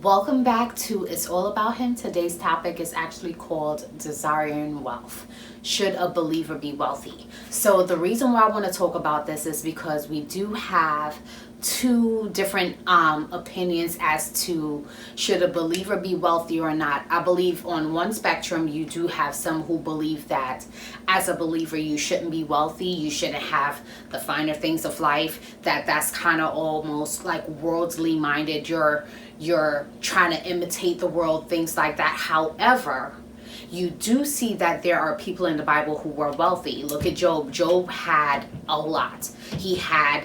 Welcome back to It's All About Him. Today's topic is actually called Desiring Wealth. Should a believer be wealthy? So the reason why I want to talk about this is because we do have two different opinions as to should a believer be wealthy or not. I believe on one spectrum you do have some who believe that as a believer you shouldn't be wealthy, you shouldn't have the finer things of life, that's kind of almost like worldly minded, you're trying to imitate the world, things like that. However, you do see that there are people in the Bible who were wealthy. Look at Job. Job had a lot. He had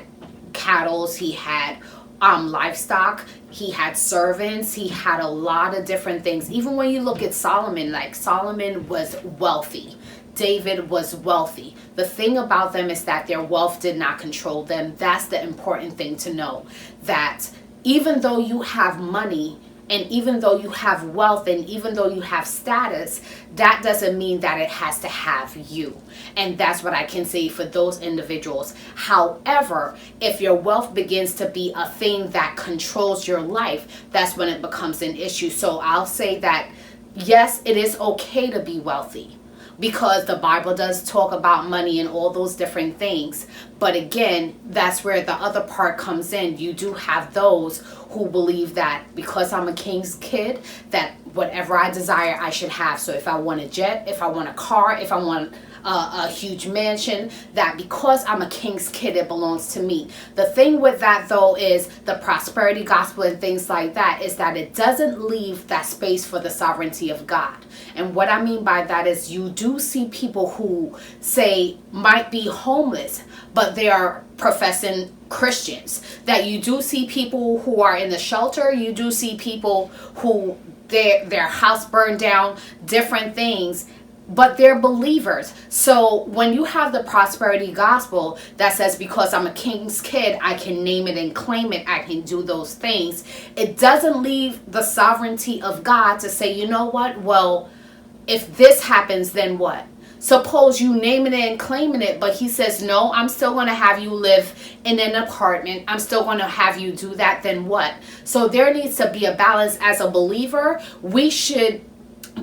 cattle, he had livestock, he had servants, he had a lot of different things. Even when you look at Solomon, like Solomon was wealthy, David was wealthy. The thing about them is that their wealth did not control them. That's the important thing to know, that even though you have money and even though you have wealth and even though you have status, that doesn't mean that it has to have you. And that's what I can say for those individuals. However, if your wealth begins to be a thing that controls your life, that's when it becomes an issue. So I'll say that yes, it is okay to be wealthy, because the Bible does talk about money and all those different things. But again, that's where the other part comes in. You do have those who believe that because I'm a king's kid, that whatever I desire, I should have. So if I want a jet, if I want a car, if I want a huge mansion, that because I'm a king's kid, it belongs to me. The thing with that though is the prosperity gospel and things like that is that it doesn't leave that space for the sovereignty of God. And what I mean by that is you do see people who say might be homeless, but they are professing Christians. That you do see people who are in the shelter, you do see people who their house burned down, different things, but they're believers. So when you have the prosperity gospel that says because I'm a king's kid, I can name it and claim it, I can do those things, it doesn't leave the sovereignty of God to say, you know what, well, if this happens, then what? Suppose you naming it and claiming it, but he says, no, I'm still going to have you live in an apartment. I'm still going to have you do that. Then what? So there needs to be a balance. As a believer, we should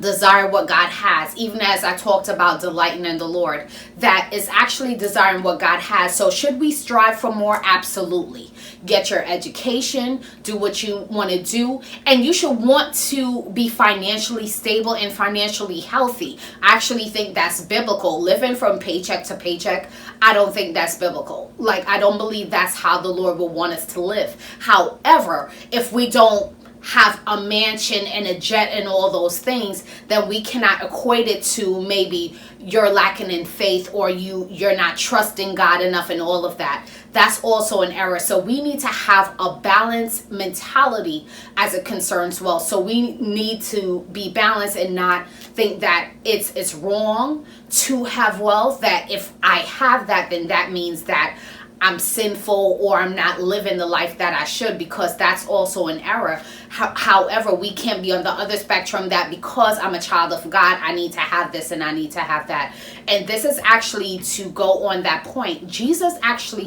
desire what God has, even as I talked about delighting in the Lord, that is actually desiring what God has. So should we strive for more? Absolutely. Get your education, do what you want to do, and you should want to be financially stable and financially healthy. I actually think that's biblical. Living from paycheck to paycheck, I don't think that's biblical. Like, I don't believe that's how the Lord will want us to live. However, if we don't have a mansion and a jet and all those things, then we cannot equate it to maybe you're lacking in faith or you're not trusting God enough and all of that. That's also an error. So we need to have a balanced mentality as it concerns wealth. So we need to be balanced and not think that it's wrong to have wealth, that if I have that, then that means that I'm sinful or I'm not living the life that I should, because that's also an error. However, we can be on the other spectrum that because I'm a child of God, I need to have this and I need to have that. And this is actually to go on that point. Jesus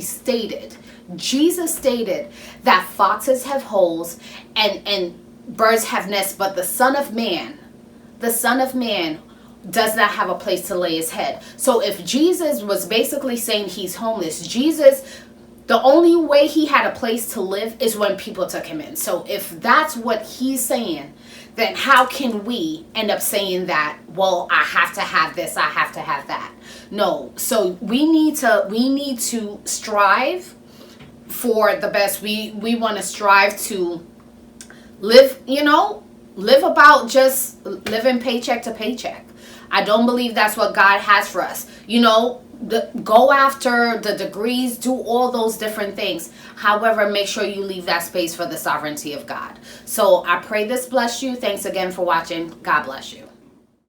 stated that foxes have holes and birds have nests, but the Son of Man does not have a place to lay his head. So if Jesus was basically saying he's homeless, the only way he had a place to live is when people took him in. So if that's what he's saying, then how can we end up saying that, well, I have to have this, I have to have that? No. So we need to strive for the best. We want to strive to live about just living paycheck to paycheck. I don't believe that's what God has for us. Go after the degrees, do all those different things. However, make sure you leave that space for the sovereignty of God. So I pray this bless you. Thanks again for watching. God bless you.